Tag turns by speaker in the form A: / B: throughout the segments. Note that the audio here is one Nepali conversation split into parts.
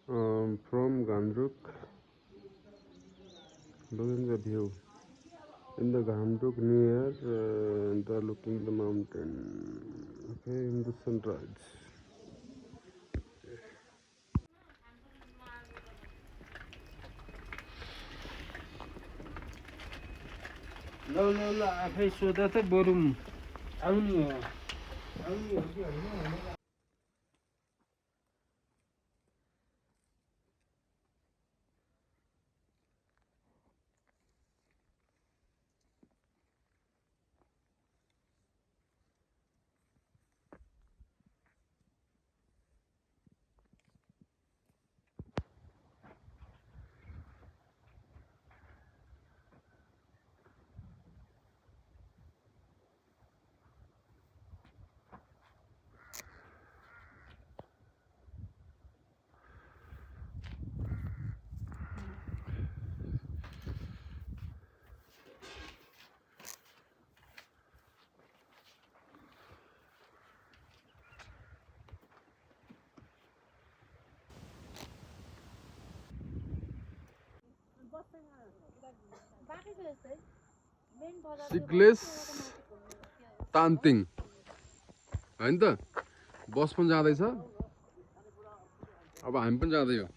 A: From Gandruk, looking the view. In the Gandruk near the looking the mountain. Okay, in the sunrise.
B: ल आफै सोधा त बरु आउनु हो कि होइन
A: Sigles Tanting हैन त बस पनि जाँदैछ अब हामी पनि जाँदै हो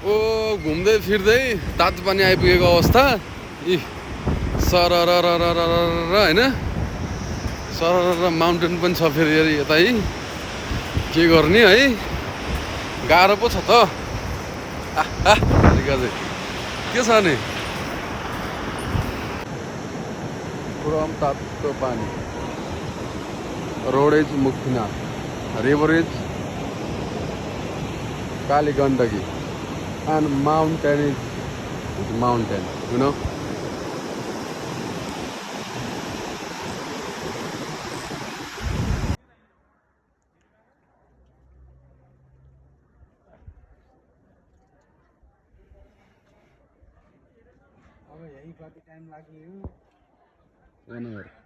A: ओ घुम्दै फिर्दै तातो पानी आइपुगेको अवस्था इ सरररररर हैन सररर माउन्टेन पनि छ फेरि यतै के गर्ने है गाह्रो पो छ त के छ नि पुरम तातो पानी रोडेज Muktinath रिभरेज Kali Gandaki and mountain is mountain, you know.
B: अब यही कति टाइम लाग्यो
A: One hour.